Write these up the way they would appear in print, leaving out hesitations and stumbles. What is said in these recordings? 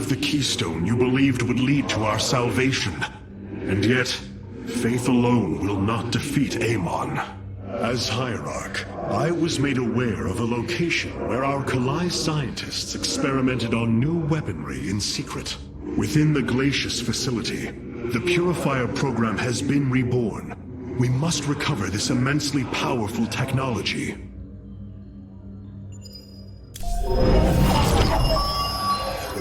the keystone you believed would lead to our salvation. And yet, faith alone will not defeat Amon. As Hierarch, I was made aware of a location where our Kalai scientists experimented on new weaponry in secret. Within the Glacius facility, the Purifier program has been reborn. We must recover this immensely powerful technology.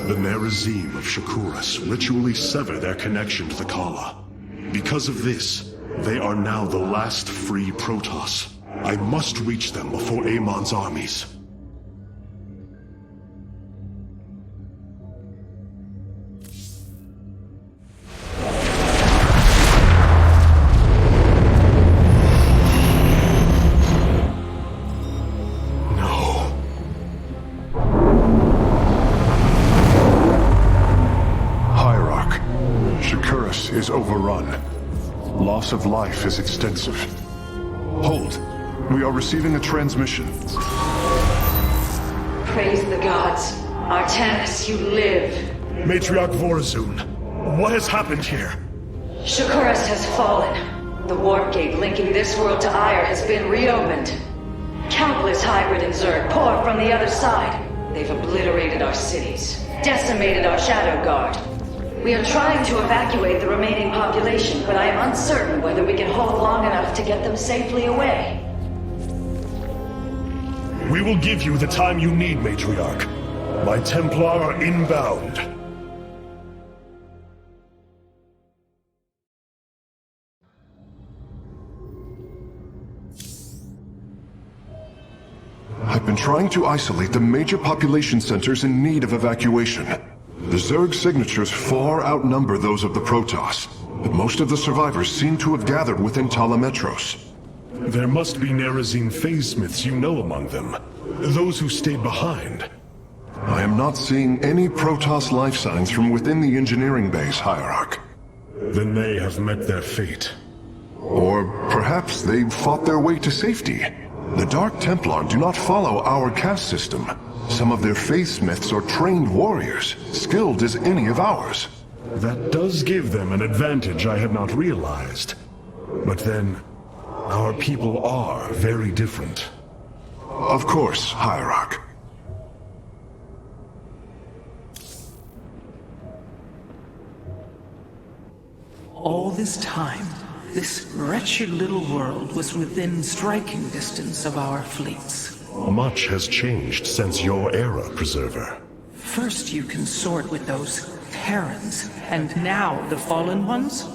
The Nerazim of Shakuras ritually sever their connection to the Kala. Because of this, they are now the last free Protoss. I must reach them before Amon's armies. Is overrun. Loss of life is extensive. Hold. We are receiving a transmission. Praise the gods. Artanis, you live. Matriarch Vorazun, what has happened here? Shakuras has fallen. The warp gate linking this world to Ire has been reopened. Countless hybrid and Zerg pour from the other side. They've obliterated our cities, decimated our Shadow Guard. We are trying to evacuate the remaining population, but I am uncertain whether we can hold long enough to get them safely away. We will give you the time you need, Matriarch. My Templar are inbound. I've been trying to isolate the major population centers in need of evacuation. The Zerg signatures far outnumber those of the Protoss, but most of the survivors seem to have gathered within Talametros. There must be Nerazim phase-smiths you know among them. Those who stayed behind. I am not seeing any Protoss life signs from within the engineering base, Hierarch. Then they have met their fate. Or perhaps they've fought their way to safety. The Dark Templar do not follow our caste system. Some of their faith-smiths are trained warriors, skilled as any of ours. That does give them an advantage I had not realized. But then, our people are very different. Of course, Hierarch. All this time, this wretched little world was within striking distance of our fleets. Much has changed since your era, Preserver. First you consort with those Terrans, and now the Fallen Ones?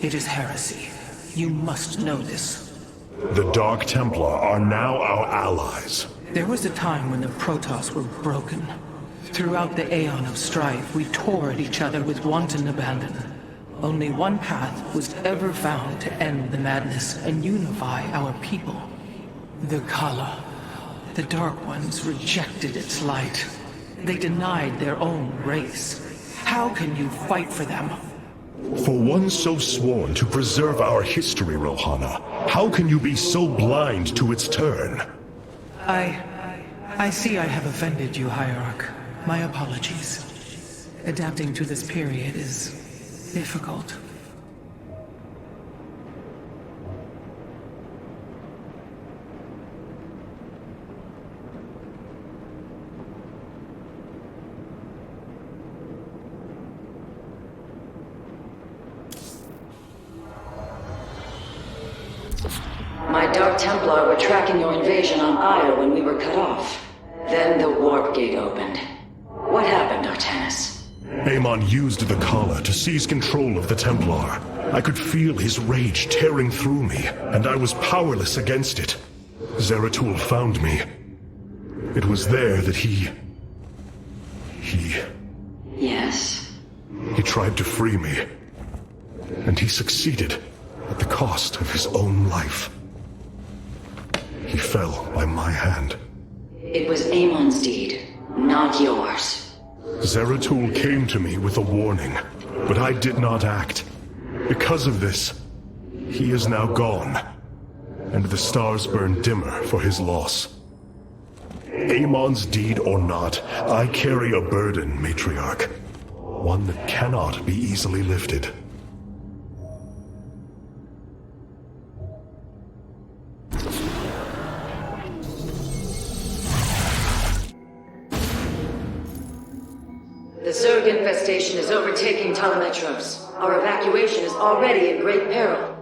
It is heresy. You must know this. The Dark Templar are now our allies. There was a time when the Protoss were broken. Throughout the Aeon of Strife, we tore at each other with wanton abandon. Only one path was ever found to end the madness and unify our people. The Kala. The Dark Ones rejected its light. They denied their own race. How can you fight for them? For one so sworn to preserve our history, Rohana, how can you be so blind to its turn? I see I have offended you, Hierarch. My apologies. Adapting to this period is difficult. My Dark Templar were tracking your invasion on Ire when we were cut off. Then the warp gate opened. What happened, Artanis? Amon used the Kala to seize control of the Templar. I could feel his rage tearing through me, and I was powerless against it. Zeratul found me. It was there that he... Yes? He tried to free me. And he succeeded, at the cost of his own life. He fell by my hand. It was Amon's deed, not yours. Zeratul came to me with a warning, but I did not act. Because of this, he is now gone, and the stars burn dimmer for his loss. Amon's deed or not, I carry a burden, Matriarch. one that cannot be easily lifted. The Zerg infestation is overtaking Telemetros. Our evacuation is already in great peril.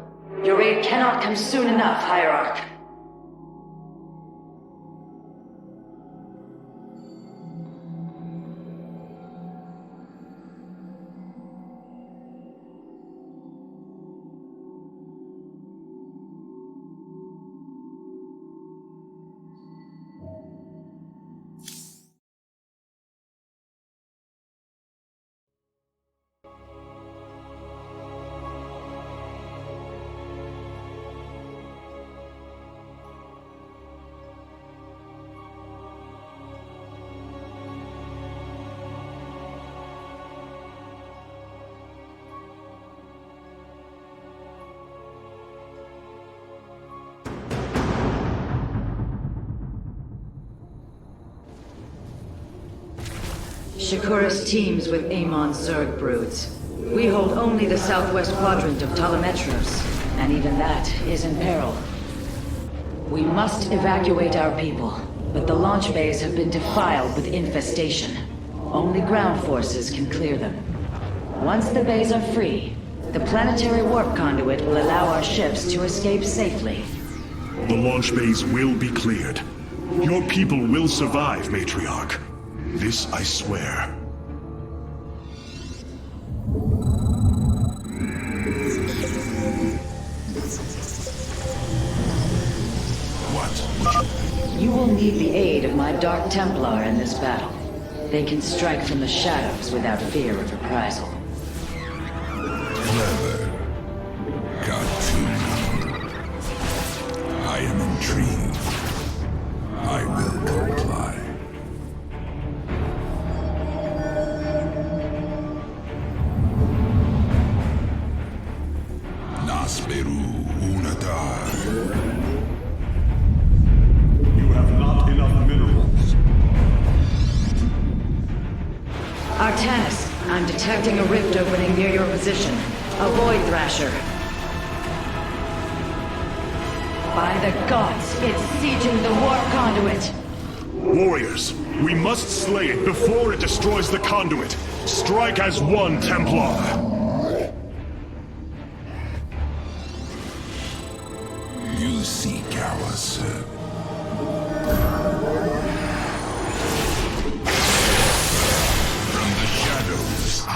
Your aid cannot come soon enough, Hierarch. Shakuras teams with Amon's Zerg broods. We hold only the southwest quadrant of Telemetros, and even that is in peril. We must evacuate our people, but the launch bays have been defiled with infestation. Only ground forces can clear them. Once the bays are free, the planetary warp conduit will allow our ships to escape safely. The launch bays will be cleared. Your people will survive, Matriarch. This I swear. What? You will need the aid of my Dark Templar in this battle. They can strike from the shadows without fear of reprisal. Clever. Got to. I am intrigued. I will comply. Nasperu unatar. You have not enough minerals. Artanis, I'm detecting a rift opening near your position. Avoid Thrasher. By the gods, it's sieging the warp conduit! Warriors, we must slay it before it destroys the conduit. Strike as one, Templar. You seek our service. From the shadows I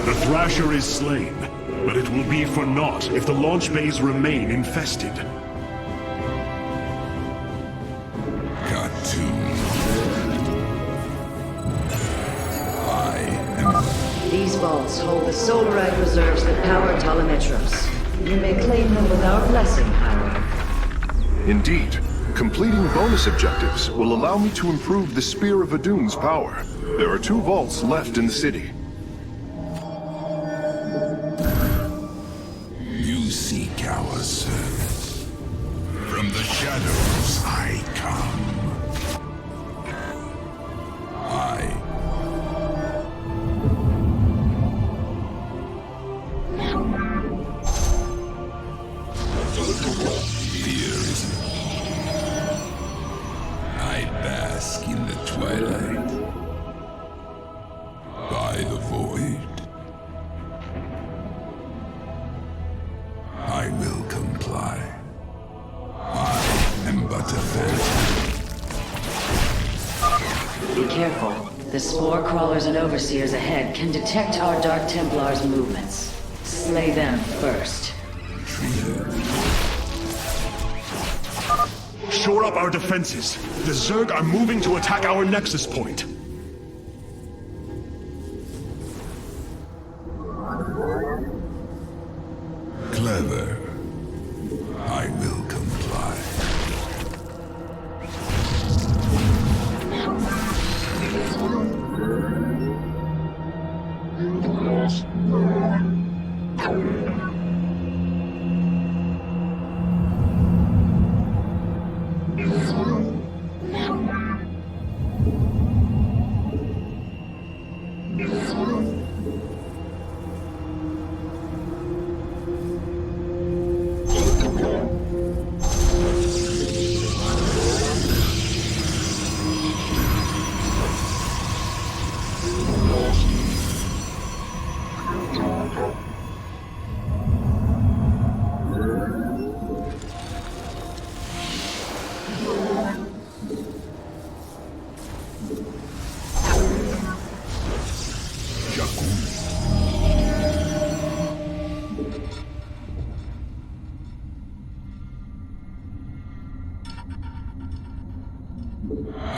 The Thrasher is slain, but it will be for naught if the launch bays remain infested. got to. I am. These vaults hold the solarite reserves that power Telemetros. You may claim them with our blessing, Hierarch. Indeed, completing bonus objectives will allow me to improve the Spear of Adun's power. There are 2 vaults left in the city. You seek our service. From the shadows I come. Fear is I bask in the twilight. By the void. I will comply. I am but a phantom. Be careful. The spore crawlers and overseers ahead can detect our Dark Templars' movements. Slay them first. Shore up our defenses. The Zerg are moving to attack our nexus point. Clever. I will comply.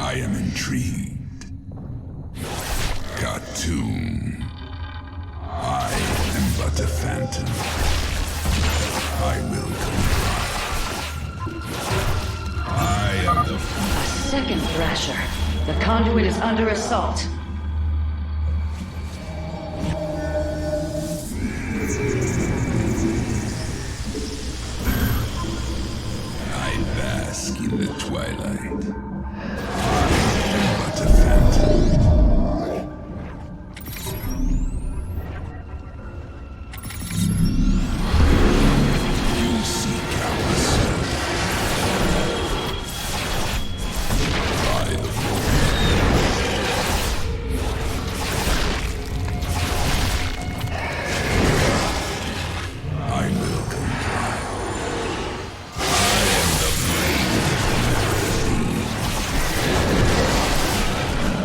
I am intrigued. Cartoon. I am but a phantom. I will comply. I am the... A second Thrasher. The conduit is under assault. I bask in the twilight. I am but a phantom. You seek our servant. By the I will comply. I am the blade of the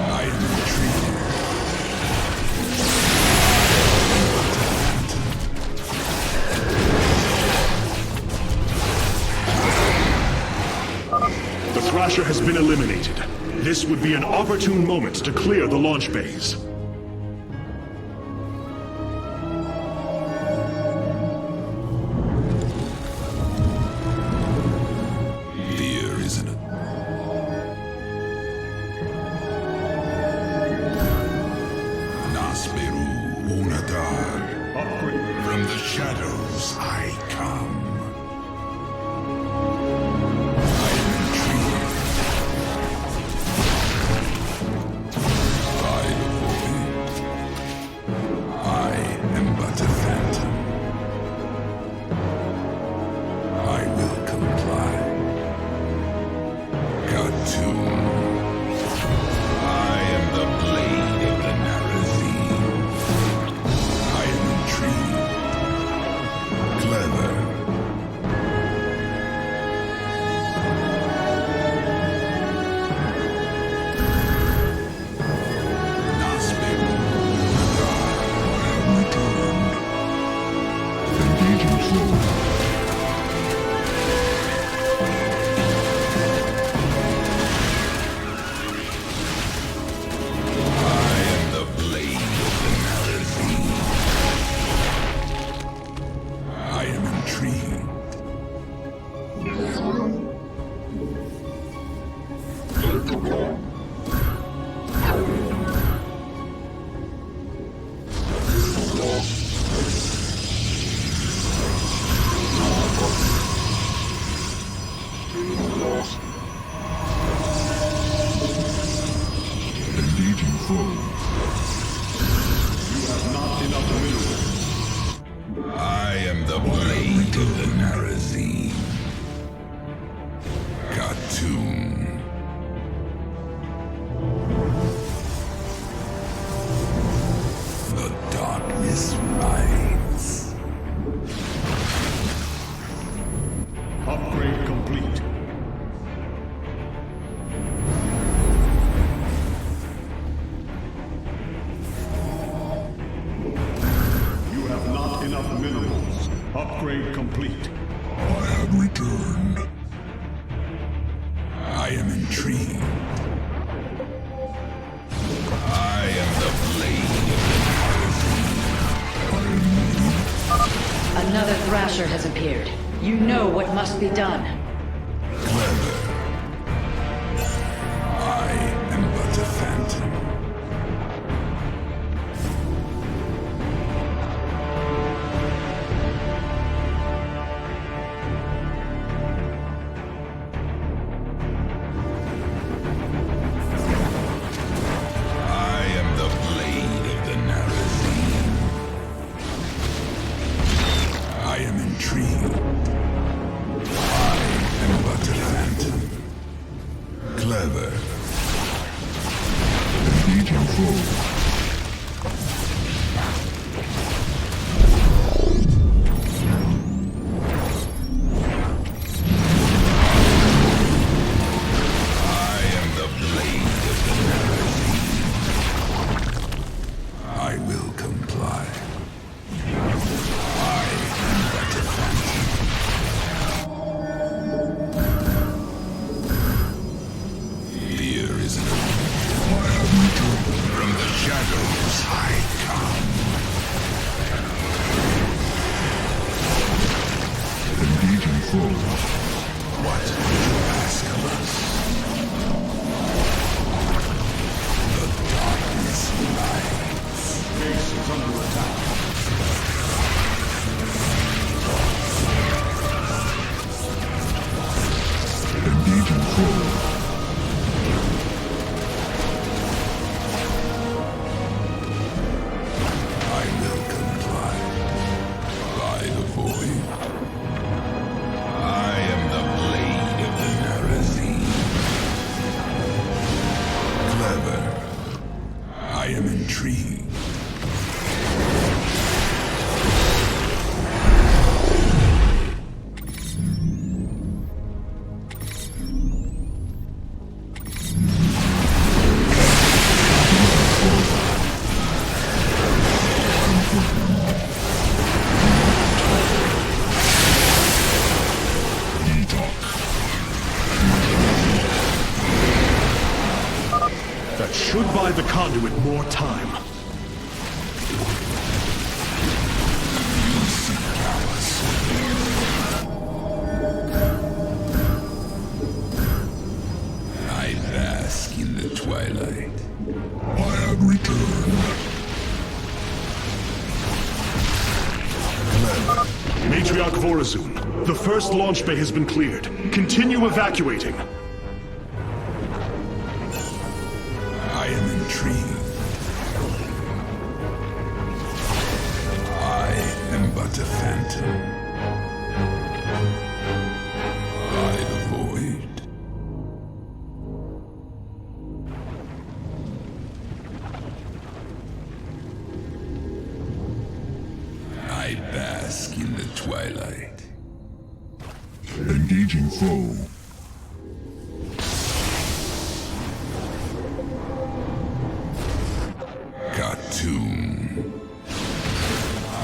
I am intrigued. The Thrasher has been eliminated. This would be an opportune moment to clear the launch bays. Fear, isn't it? Nasperu Unadar. From the shadows I come. I am intrigued. By the void. I am but a phantom. I will comply. Cartoon. I am the blade of the Narazine. I am intrigued. Clever. Nasperu returned. Engaging flow. I am the blade of the Narazine. I am intrigued. Engaging foe. I am the blade of the Narazine. Cartoon. The darkness rides. Upgrade complete. You have not enough minerals. Upgrade complete. I have returned. I am intrigued. I am the blade of the Narazine. Another Thrasher has appeared. You know what must be done. Clever. I am but a phantom. intrigued. That should buy the conduit more time. I bask in the twilight. I have returned. Matriarch Vorazun, the first launch bay has been cleared. Continue evacuating. I am intrigued. I am but a phantom. By the void. I bask in the twilight. Engaging foe.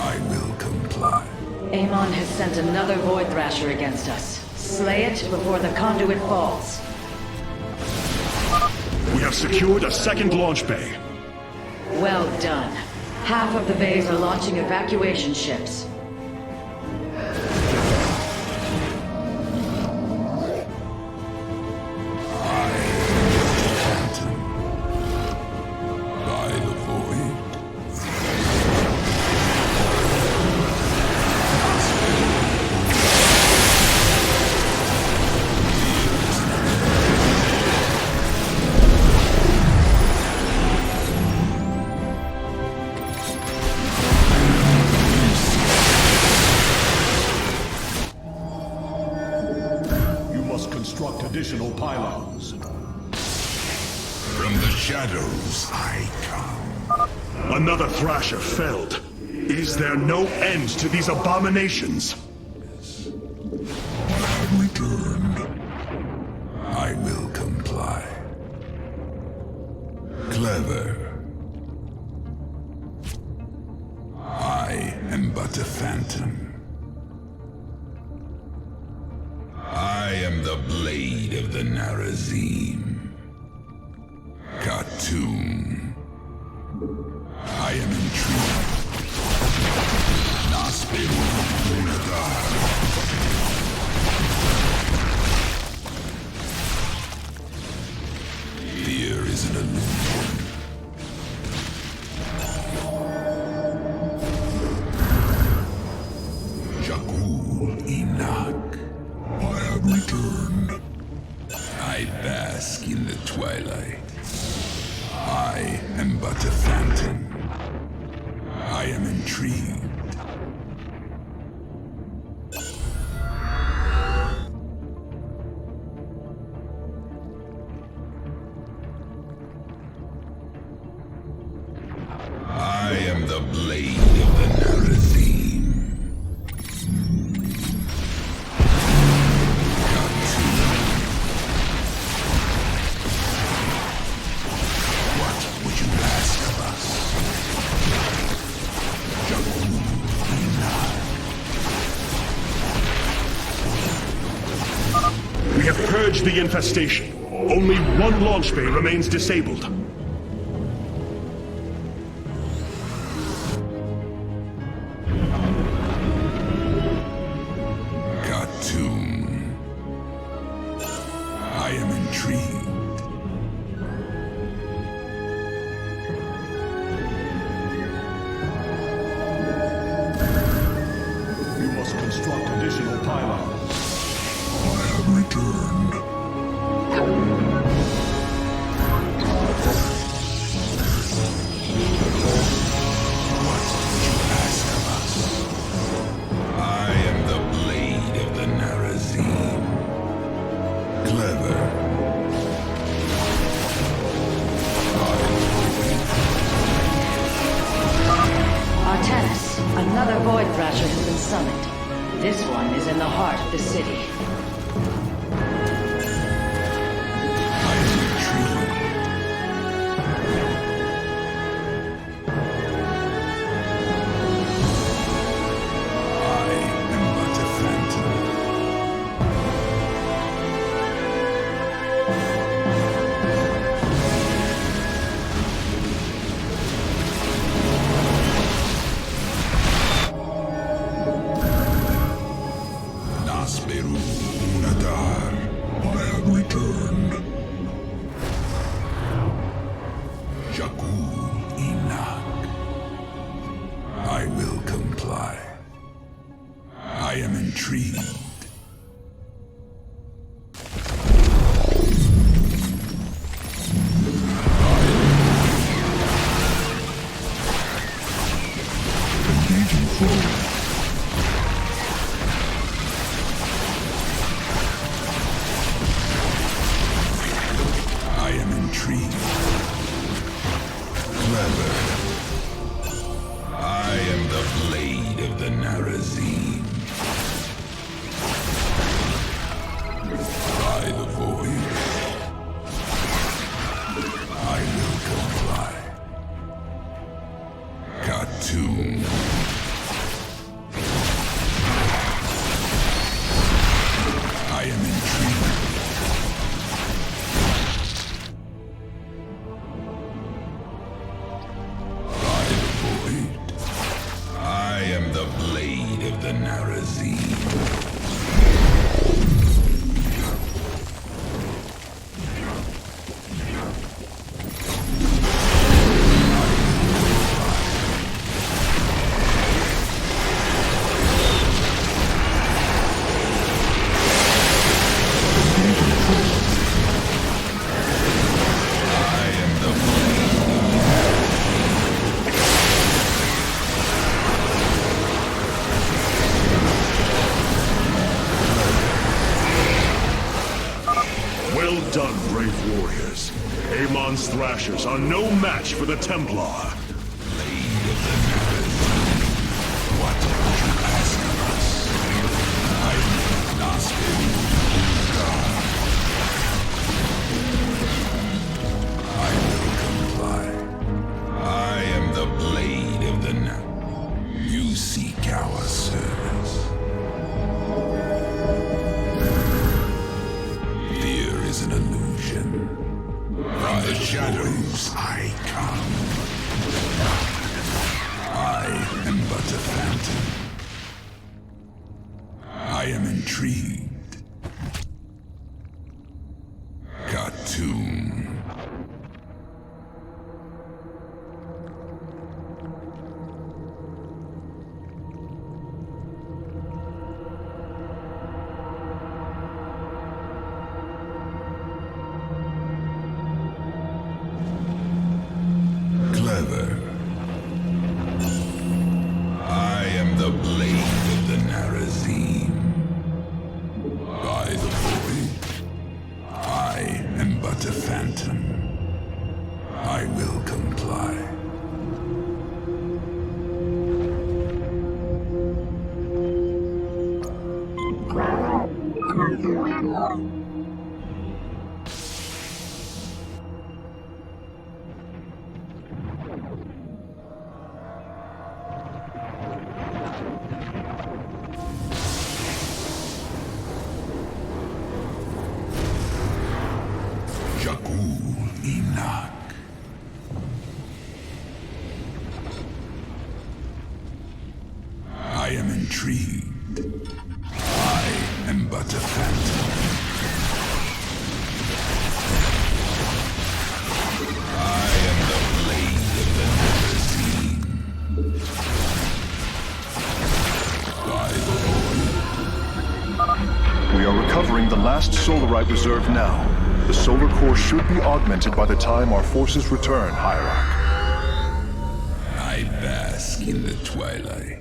I will comply. Amon has sent another Void Thrasher against us. Slay it before the conduit falls. We have secured a second launch bay. Well done. Half of the bays are launching evacuation ships. Additional pylons. From the shadows I come. Another Thrasher felled. Is there no end to these abominations? I have returned. I will comply. Clever. I am but a phantom. I am the blade of the Narazim. Khartoum. I am intrigued. Naspim Unadar. Fear is an illusion. Jakul Inak. I have returned. I bask in the twilight. I am but a phantom. I am intrigued. I am the blade of the Narazim. What would you ask of us? We have purged the infestation. Only one launch bay remains disabled. Khartoum. I am intrigued. You must construct additional pylons. I have returned. Another Void Thrasher has been summoned. This one is in the heart of the city. Thrashers are no match for the Templar. What would you ask of us? I will not I will comply. I am the blade of the night. You seek our service. Fear is an illusion. From the shadows I come. I am but a phantom. I am intrigued. Cartoon. I am intrigued. I am but a phantom. I am the blade of the never seen. By the void. We are recovering the last Solarite reserve now. The solar core should be augmented by the time our forces return, Hierarch. I bask in the twilight.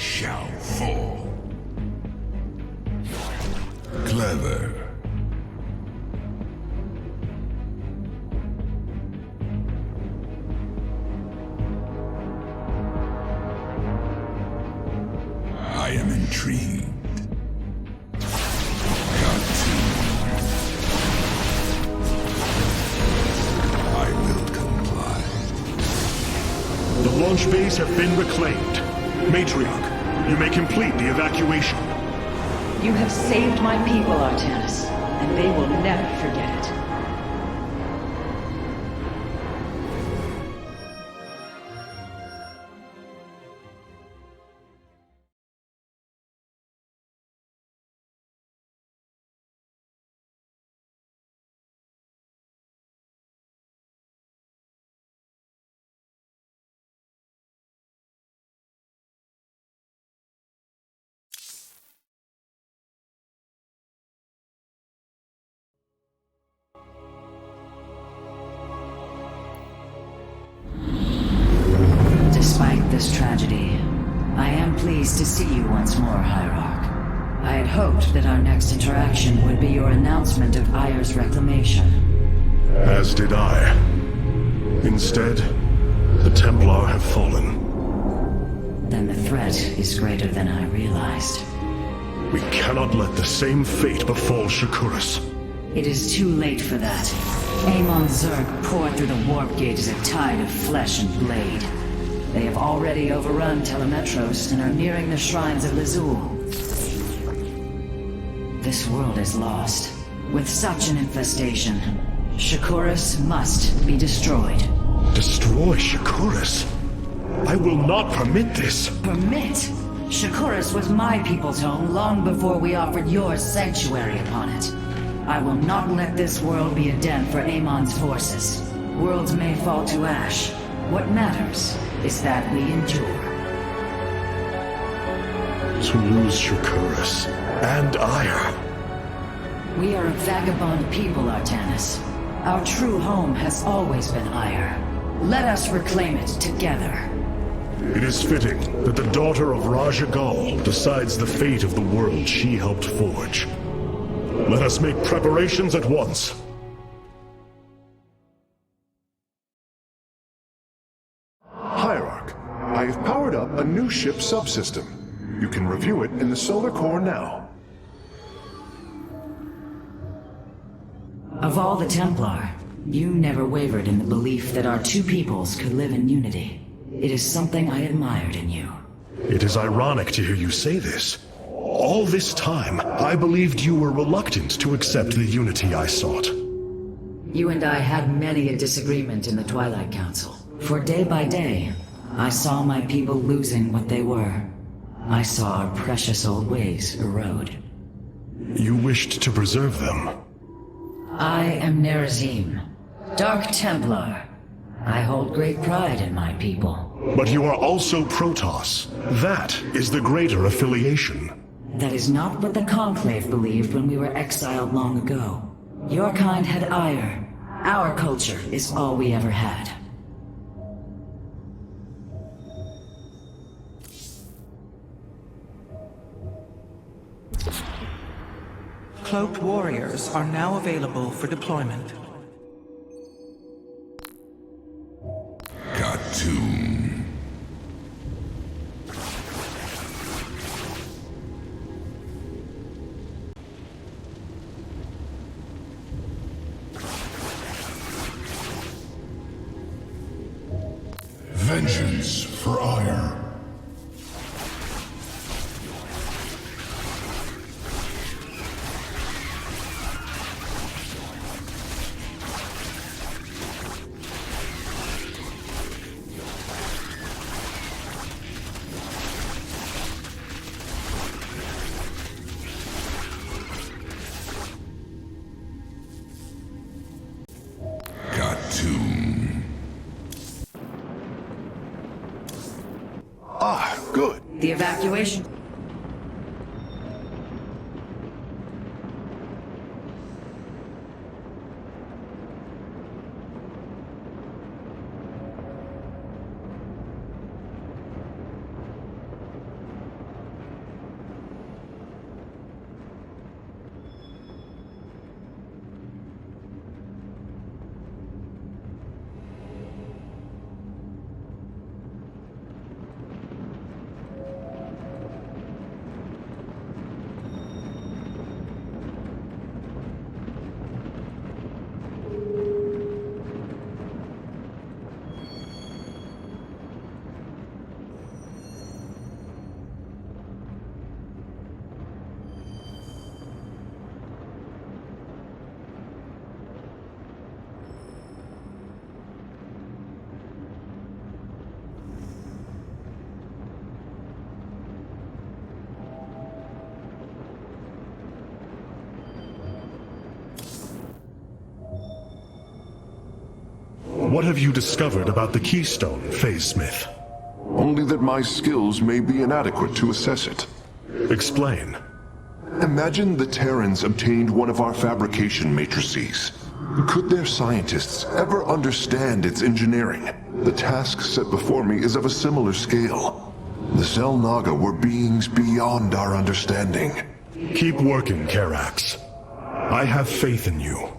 shall fall. Clever. I am intrigued. Got to. I will comply. The launch bays have been reclaimed. Matriarch, you may complete the evacuation. You have saved my people, Artanis, and they will never forget it. Despite this tragedy, I am pleased to see you once more, Hierarch. I had hoped that our next interaction would be your announcement of Ayer's reclamation. As did I. Instead, the Templar have fallen. Then the threat is greater than I realized. We cannot let the same fate befall Shakuras. It is too late for that. Amon Zerg poured through the warp gate as a tide of flesh and blade. They have already overrun Telemetros and are nearing the shrines of Lazul. This world is lost. With such an infestation, Shakuras must be destroyed. Destroy Shakuras? I will not permit this. Permit? Shakuras was my people's home long before we offered yours sanctuary upon it. I will not let this world be a den for Amon's forces. Worlds may fall to ash. What matters is that we endure. To lose Shakuras and Ire. We are a vagabond people, Artanis. Our true home has always been Ire. Let us reclaim it together. It is fitting that the daughter of Raja Gal decides the fate of the world she helped forge. Let us make preparations at once. Hierarch, I have powered up a new ship subsystem. You can review it in the solar core now. Of all the Templar, you never wavered in the belief that our two peoples could live in unity. It is something I admired in you. It is ironic to hear you say this. All this time, I believed you were reluctant to accept the unity I sought. You and I had many a disagreement in the Twilight Council. For day by day, I saw my people losing what they were. I saw our precious old ways erode. You wished to preserve them. I am Nerazim, Dark Templar. I hold great pride in my people. But you are also Protoss. That is the greater affiliation. That is not what the Conclave believed when we were exiled long ago. Your kind had ire. Our culture is all we ever had. Cloaked warriors are now available for deployment. Cartoon. Vengeance for Ire. Cartoon. Ah, good. The evacuation. What have you discovered about the Keystone, Phase Smith? Only that my skills may be inadequate to assess it. Explain. Imagine the Terrans obtained one of our fabrication matrices. Could their scientists ever understand its engineering? The task set before me is of a similar scale. The Xel'Naga were beings beyond our understanding. Keep working, Karax. I have faith in you.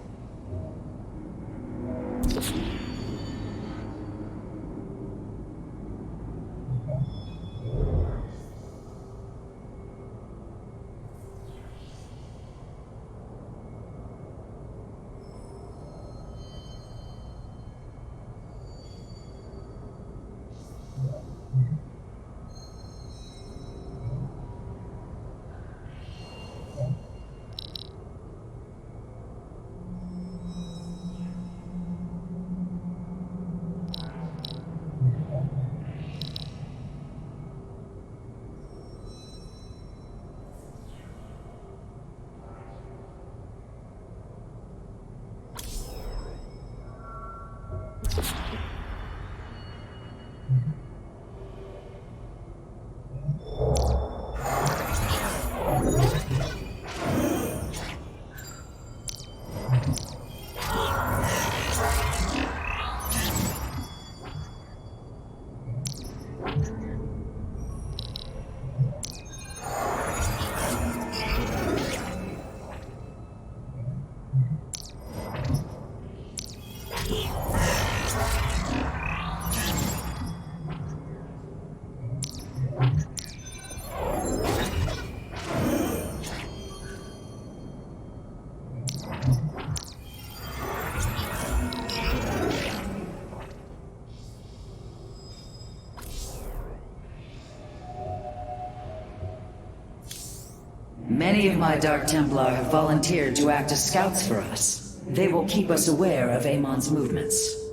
Many of my Dark Templar have volunteered to act as scouts for us. They will keep us aware of Amon's movements.